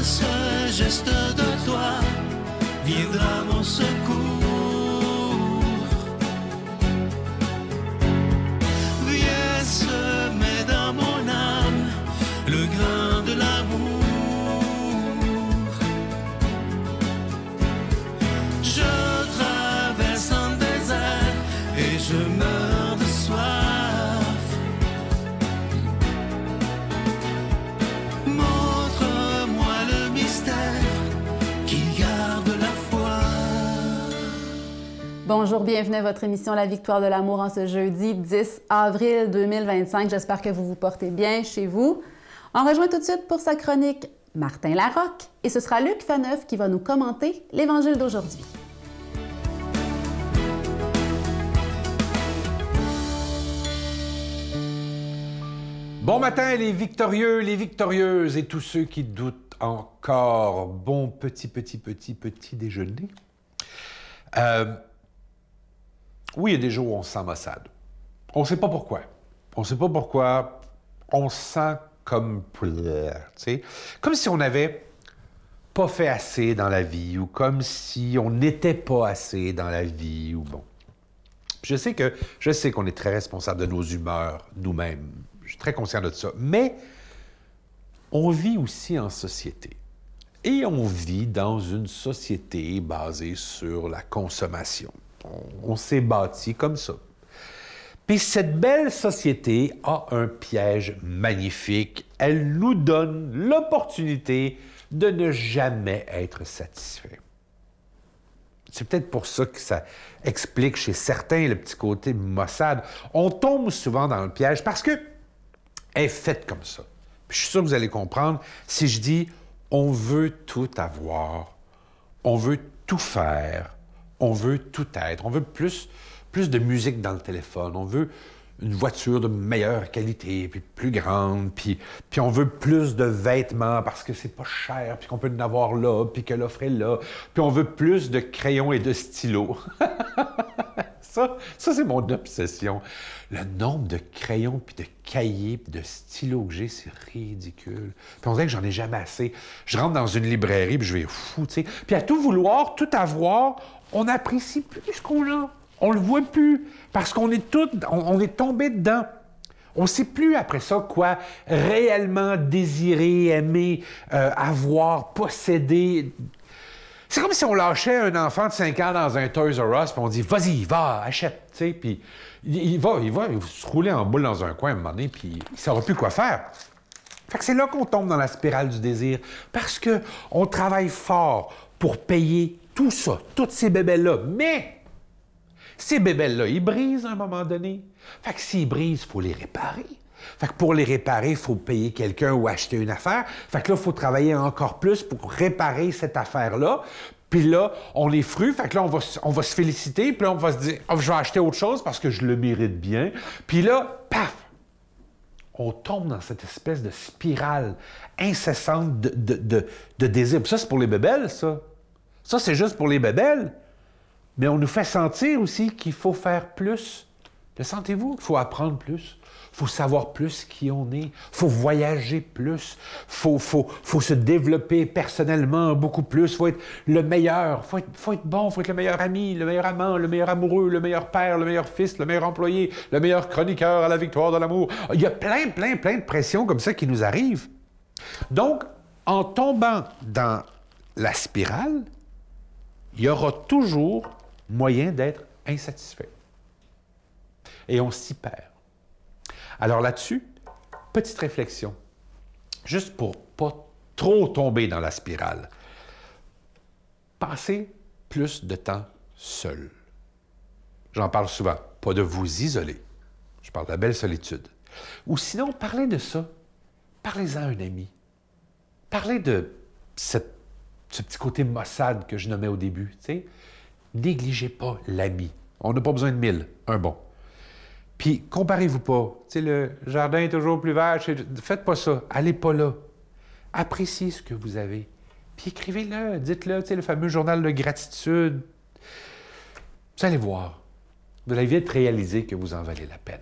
ce geste de toi viendra mon secours. Viens semer dans mon âme le grain de l'amour. Je traverse un désert et je meurs de soif. Montre-moi le mystère qui garde la foi. Bonjour, bienvenue à votre émission La Victoire de l'amour en ce jeudi 10 avril 2025. J'espère que vous vous portez bien chez vous. On rejoint tout de suite pour sa chronique Martin Larocque et ce sera Luc Faneuf qui va nous commenter l'Évangile d'aujourd'hui. Bon matin les victorieux, les victorieuses et tous ceux qui doutent encore. Bon petit déjeuner. Oui, il y a des jours où on se sent maussade. On ne sait pas pourquoi. On ne sait pas pourquoi. On se sent comme... tu sais, comme si on n'avait pas fait assez dans la vie ou comme si on n'était pas assez dans la vie ou bon. Je sais qu'on est très responsable de nos humeurs nous-mêmes. Je suis très conscient de ça. Mais on vit aussi en société. Et on vit dans une société basée sur la consommation. On s'est bâti comme ça. Puis cette belle société a un piège magnifique. Elle nous donne l'opportunité de ne jamais être satisfait. C'est peut-être pour ça que ça explique chez certains le petit côté maussade. On tombe souvent dans le piège parce que elle est faite comme ça. Puis je suis sûr que vous allez comprendre si je dis on veut tout avoir, on veut tout faire, on veut tout être, on veut plus de musique dans le téléphone, on veut une voiture de meilleure qualité, puis plus grande, puis on veut plus de vêtements parce que c'est pas cher, puis qu'on peut en avoir là, puis que l'offre est là, puis on veut plus de crayons et de stylos. Ça c'est mon obsession. Le nombre de crayons, puis de cahiers, puis de stylos que j'ai, c'est ridicule. Puis on dirait que j'en ai jamais assez. Je rentre dans une librairie, puis je vais fou, tu sais. Puis à tout vouloir, tout avoir, on n'apprécie plus ce qu'on a. On le voit plus, parce qu'on est on est tombé dedans. On ne sait plus après ça quoi réellement désirer, aimer, avoir, posséder. C'est comme si on lâchait un enfant de 5 ans dans un Toys R Us, puis on dit « Vas-y, va, achète », tu sais, puis il va se rouler en boule dans un coin à un moment donné, puis il ne saura plus quoi faire. Fait que c'est là qu'on tombe dans la spirale du désir, parce qu'on travaille fort pour payer tout ça, toutes ces bébelles-là, mais ces bébelles-là, ils brisent à un moment donné. Fait que s'ils brisent, il faut les réparer. Fait que pour les réparer, il faut payer quelqu'un ou acheter une affaire. Fait que là, il faut travailler encore plus pour réparer cette affaire-là. Puis là, on est fru. Fait que là, on va se féliciter. Puis là, on va se dire « Oh, je vais acheter autre chose parce que je le mérite bien. » Puis là, paf! On tombe dans cette espèce de spirale incessante de désir. Puis ça, c'est pour les bébelles, ça. Ça, c'est juste pour les bébelles. Mais on nous fait sentir aussi qu'il faut faire plus. Le sentez-vous? Il faut apprendre plus. Il faut savoir plus qui on est. Il faut voyager plus. Il faut se développer personnellement beaucoup plus. Il faut être le meilleur. Il faut être bon. Il faut être le meilleur ami, le meilleur amant, le meilleur amoureux, le meilleur père, le meilleur fils, le meilleur employé, le meilleur chroniqueur à la victoire de l'amour. Il y a plein de pressions comme ça qui nous arrivent. Donc, en tombant dans la spirale, il y aura toujours moyen d'être insatisfait. Et on s'y perd. Alors là-dessus, petite réflexion, juste pour pas trop tomber dans la spirale. Passez plus de temps seul. J'en parle souvent, pas de vous isoler. Je parle de la belle solitude. Ou sinon, parlez de ça. Parlez-en à un ami. Parlez de ce petit côté maussade que je nommais au début, tu sais. Négligez pas l'ami. On n'a pas besoin de 1000, un bon. Puis, comparez-vous pas. Tu sais, le jardin est toujours plus vert. Faites pas ça. Allez pas là. Appréciez ce que vous avez. Puis écrivez-le. Dites-le. Tu sais, le fameux journal de gratitude. Vous allez voir. Vous allez vite réaliser que vous en valez la peine.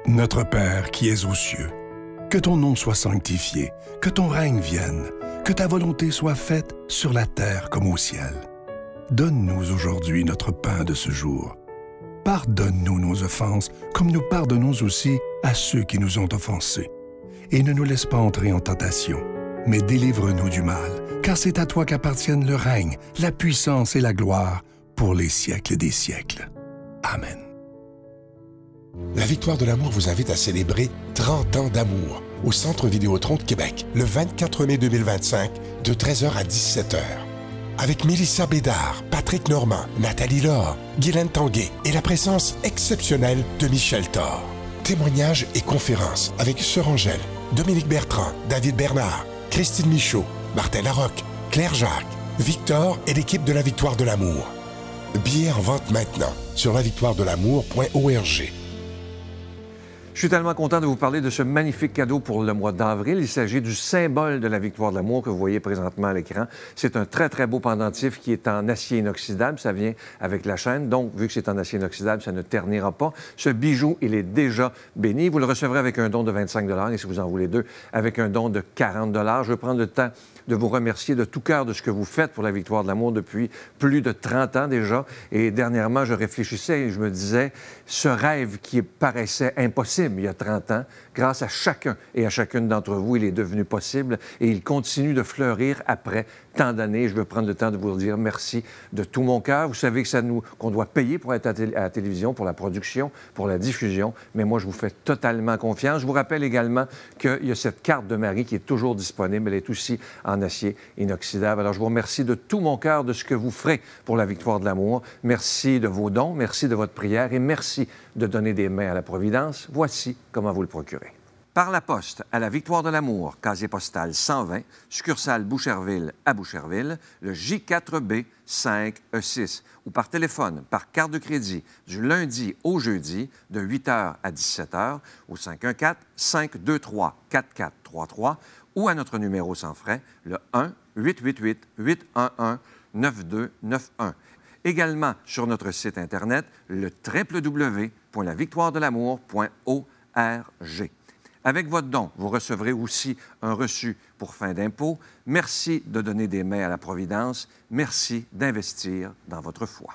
Notre Père qui es aux cieux, Que ton nom soit sanctifié, que ton règne vienne, que ta volonté soit faite sur la terre comme au ciel. Donne-nous aujourd'hui notre pain de ce jour. Pardonne-nous nos offenses, comme nous pardonnons aussi à ceux qui nous ont offensés. Et ne nous laisse pas entrer en tentation, mais délivre-nous du mal, car c'est à toi qu'appartiennent le règne, la puissance et la gloire pour les siècles des siècles. Amen. La Victoire de l'amour vous invite à célébrer 30 ans d'amour au Centre Vidéotron de Québec, le 24 mai 2025, de 13h à 17h. Avec Mélissa Bédard, Patrick Normand, Nathalie Laure, Guylaine Tanguay et la présence exceptionnelle de Michel Thor. Témoignages et conférences avec Sœur Angèle, Dominique Bertrand, David Bernard, Christine Michaud, Martin Larocque, Claire Jacques, Victor et l'équipe de la Victoire de l'amour. Billets en vente maintenant sur lavictoiredelamour.org. Je suis tellement content de vous parler de ce magnifique cadeau pour le mois d'avril. Il s'agit du symbole de la victoire de l'amour que vous voyez présentement à l'écran. C'est un très, très beau pendentif qui est en acier inoxydable. Ça vient avec la chaîne. Donc, vu que c'est en acier inoxydable, ça ne ternira pas. Ce bijou, il est déjà béni. Vous le recevrez avec un don de 25 $ et si vous en voulez deux, avec un don de 40 $. Je veux prendre le temps de vous remercier de tout cœur de ce que vous faites pour la victoire de l'amour depuis plus de 30 ans déjà. Et dernièrement, je réfléchissais et je me disais, ce rêve qui paraissait impossible il y a 30 ans, grâce à chacun et à chacune d'entre vous, il est devenu possible et il continue de fleurir après tant d'années. Je veux prendre le temps de vous dire merci de tout mon cœur. Vous savez que qu'on doit payer pour être à la télévision, pour la production, pour la diffusion, mais moi, je vous fais totalement confiance. Je vous rappelle également qu'il y a cette carte de Marie qui est toujours disponible. Elle est aussi en acier inoxydable. Alors, je vous remercie de tout mon cœur de ce que vous ferez pour la victoire de l'amour. Merci de vos dons, merci de votre prière et merci de donner des mains à la Providence. Voici comment vous le procurer. Par la poste à la Victoire de l'amour, casier postal 120, succursale Boucherville à Boucherville, le J4B 5E6, ou par téléphone, par carte de crédit, du lundi au jeudi, de 8h à 17h, au 514-523-4433, ou à notre numéro sans frais, le 1-888-811-9291. Également sur notre site Internet, le www.lavictoiredelamour.org. Avec votre don, vous recevrez aussi un reçu pour fin d'impôt. Merci de donner des mains à la Providence. Merci d'investir dans votre foi.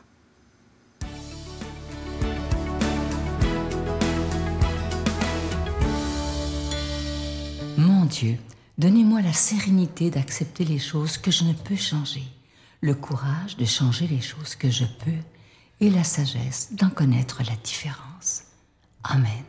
Mon Dieu, donnez-moi la sérénité d'accepter les choses que je ne peux changer, le courage de changer les choses que je peux et la sagesse d'en connaître la différence. Amen.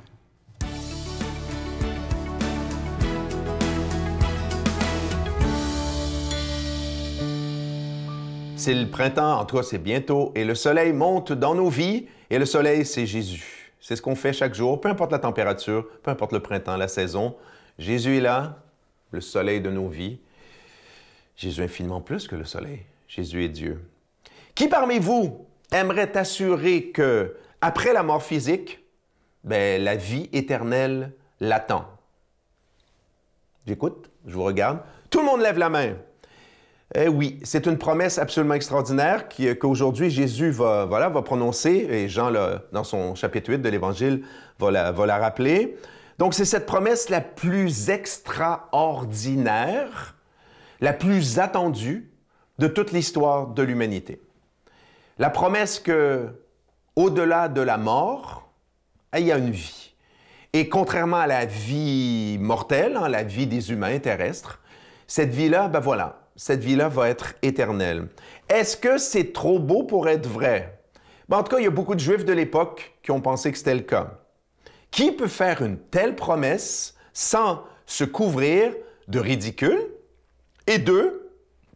C'est le printemps, en tout cas, c'est bientôt, et le soleil monte dans nos vies, et le soleil, c'est Jésus. C'est ce qu'on fait chaque jour, peu importe la température, peu importe le printemps, la saison. Jésus est là, le soleil de nos vies. Jésus est infiniment plus que le soleil. Jésus est Dieu. Qui parmi vous aimerait assurer que, après la mort physique, la vie éternelle l'attend? J'écoute, je vous regarde. Tout le monde lève la main. Oui, c'est une promesse absolument extraordinaire qu'aujourd'hui Jésus va prononcer, et Jean, dans son chapitre 8 de l'Évangile, va la rappeler. Donc, c'est cette promesse la plus extraordinaire, la plus attendue de toute l'histoire de l'humanité. La promesse que, au-delà de la mort, il y a une vie. Et contrairement à la vie mortelle, la vie des humains terrestres, cette vie-là, cette vie-là va être éternelle. Est-ce que c'est trop beau pour être vrai? En tout cas, il y a beaucoup de Juifs de l'époque qui ont pensé que c'était le cas. Qui peut faire une telle promesse sans se couvrir de ridicule et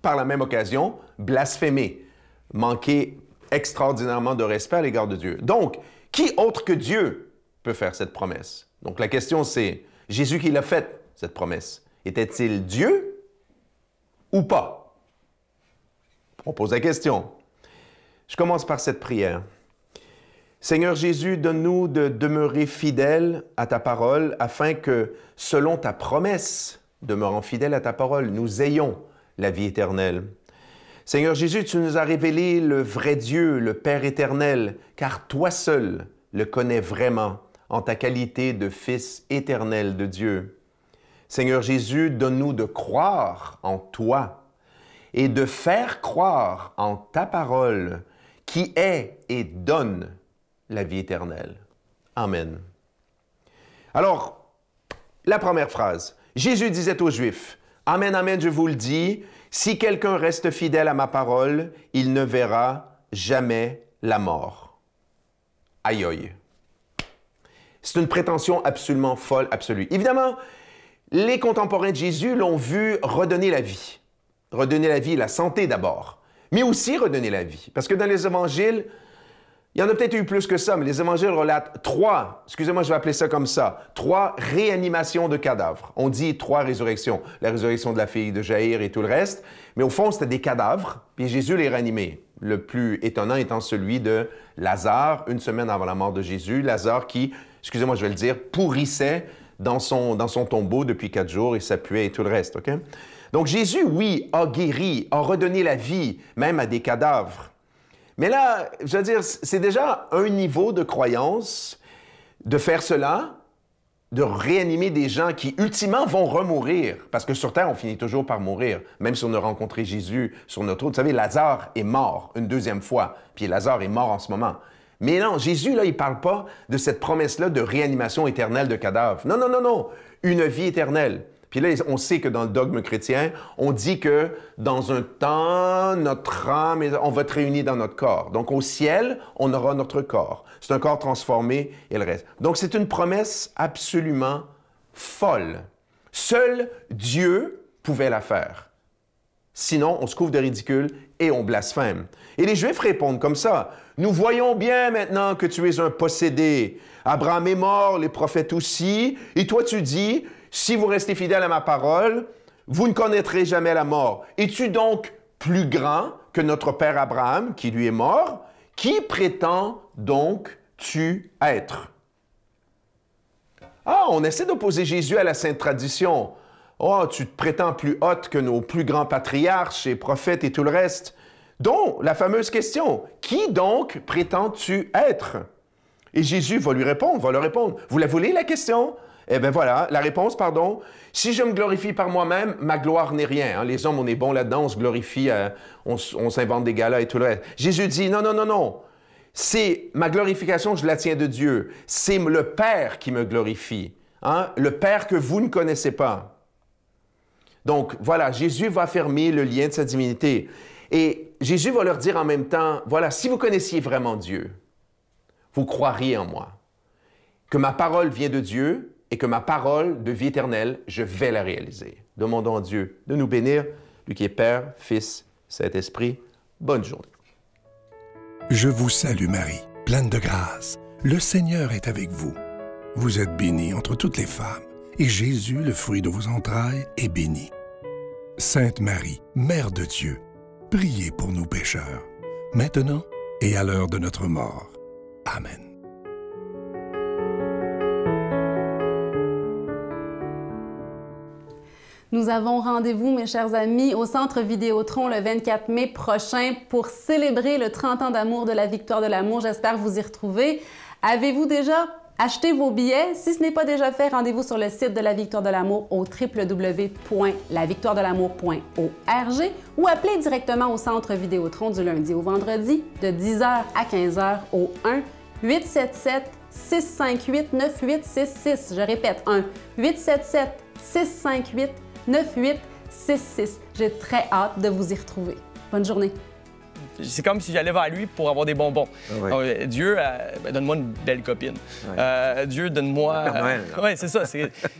par la même occasion, blasphémer, manquer extraordinairement de respect à l'égard de Dieu? Donc, qui autre que Dieu peut faire cette promesse? Donc, la question c'est, Jésus qui l'a faite, cette promesse, était-il Dieu ou pas? On pose la question. Je commence par cette prière. Seigneur Jésus, donne-nous de demeurer fidèles à ta parole afin que, selon ta promesse, demeurant fidèles à ta parole, nous ayons la vie éternelle. Seigneur Jésus, tu nous as révélé le vrai Dieu, le Père éternel, car toi seul le connais vraiment en ta qualité de Fils éternel de Dieu. Seigneur Jésus, donne-nous de croire en toi et de faire croire en ta parole qui est et donne la vie éternelle. Amen. Alors, la première phrase. Jésus disait aux Juifs, « Amen, amen, je vous le dis, si quelqu'un reste fidèle à ma parole, il ne verra jamais la mort. » Aïe, aïe. C'est une prétention absolument folle, absolue. Évidemment, les contemporains de Jésus l'ont vu redonner la vie. Redonner la vie, la santé d'abord, mais aussi redonner la vie. Parce que dans les évangiles, il y en a peut-être eu plus que ça, mais les évangiles relatent 3, excusez-moi, je vais appeler ça comme ça, 3 réanimations de cadavres. On dit 3 résurrections. La résurrection de la fille de Jaïr et tout le reste. Mais au fond, c'était des cadavres, puis Jésus les réanimait. Le plus étonnant étant celui de Lazare, une semaine avant la mort de Jésus. Lazare qui, excusez-moi, je vais le dire, pourrissait dans son tombeau depuis 4 jours et s'appuyait et tout le reste, OK? Donc Jésus, oui, a guéri, a redonné la vie, même à des cadavres. Mais là, je veux dire, c'est déjà un niveau de croyance de faire cela, de réanimer des gens qui, ultimement, vont remourir. Parce que sur Terre, on finit toujours par mourir, même si on a rencontré Jésus sur notre route. Vous savez, Lazare est mort une 2e fois, puis Lazare est mort en ce moment. Mais non, Jésus, là, il ne parle pas de cette promesse-là de réanimation éternelle de cadavres. Non, non, non, non, une vie éternelle. Puis là, on sait que dans le dogme chrétien, on dit que dans un temps, notre âme, on va être réunis dans notre corps. Donc au ciel, on aura notre corps. C'est un corps transformé et le reste. Donc c'est une promesse absolument folle. Seul Dieu pouvait la faire. Sinon, on se couvre de ridicule et on blasphème. Et les Juifs répondent comme ça. « Nous voyons bien maintenant que tu es un possédé. Abraham est mort, les prophètes aussi. Et toi, tu dis... Si vous restez fidèle à ma parole, vous ne connaîtrez jamais la mort. Es-tu donc plus grand que notre père Abraham, qui lui est mort? Qui prétends donc tu être? » Ah, on essaie d'opposer Jésus à la sainte tradition. Oh, tu te prétends plus haute que nos plus grands patriarches et prophètes et tout le reste. Donc, la fameuse question, qui donc prétends-tu être? Et Jésus va lui répondre, va leur répondre. Vous la voulez, la question? Eh bien voilà, la réponse, pardon. Si je me glorifie par moi-même, ma gloire n'est rien. Hein. Les hommes, on est bons là-dedans, on se glorifie, on s'invente des galas et tout le reste. Jésus dit, non, non, non, non. C'est ma glorification, je la tiens de Dieu. C'est le Père qui me glorifie. Hein? Le Père que vous ne connaissez pas. Donc voilà, Jésus va affirmer le lien de sa divinité. Et Jésus va leur dire en même temps, voilà, si vous connaissiez vraiment Dieu, vous croiriez en moi. Que ma parole vient de Dieu, et que ma parole de vie éternelle, je vais la réaliser. Demandons à Dieu de nous bénir, lui qui est Père, Fils, Saint-Esprit. Bonne journée. Je vous salue Marie, pleine de grâce. Le Seigneur est avec vous. Vous êtes bénie entre toutes les femmes, et Jésus, le fruit de vos entrailles, est béni. Sainte Marie, Mère de Dieu, priez pour nous pécheurs, maintenant et à l'heure de notre mort. Amen. Nous avons rendez-vous, mes chers amis, au Centre Vidéotron le 24 mai prochain pour célébrer le 30 ans d'amour de la Victoire de l'amour. J'espère vous y retrouver. Avez-vous déjà acheté vos billets? Si ce n'est pas déjà fait, rendez-vous sur le site de la Victoire de l'amour au www.lavictoiredelamour.org ou appelez directement au Centre Vidéotron du lundi au vendredi de 10h à 15h au 1-877-658-9866. Je répète, 1-877-658-9866. J'ai très hâte de vous y retrouver. Bonne journée. C'est comme si j'allais vers lui pour avoir des bonbons. Ah oui. Donc, Dieu, donne-moi une belle copine. Ouais. Dieu, donne-moi... Père Noël. Oui, c'est ça.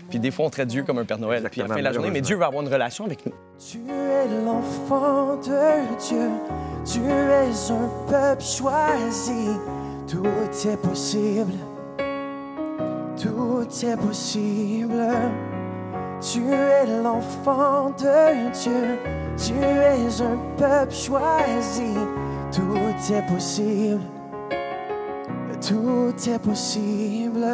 Puis des fois, on traite Dieu comme un Père Noël. Puis à la fin de la journée, mais Dieu veut avoir une relation avec nous. Tu es l'enfant de Dieu, tu es un peuple choisi. Tout est possible, tout est possible. Tu es l'enfant de Dieu, tu es un peuple choisi. Tout est possible, tout est possible.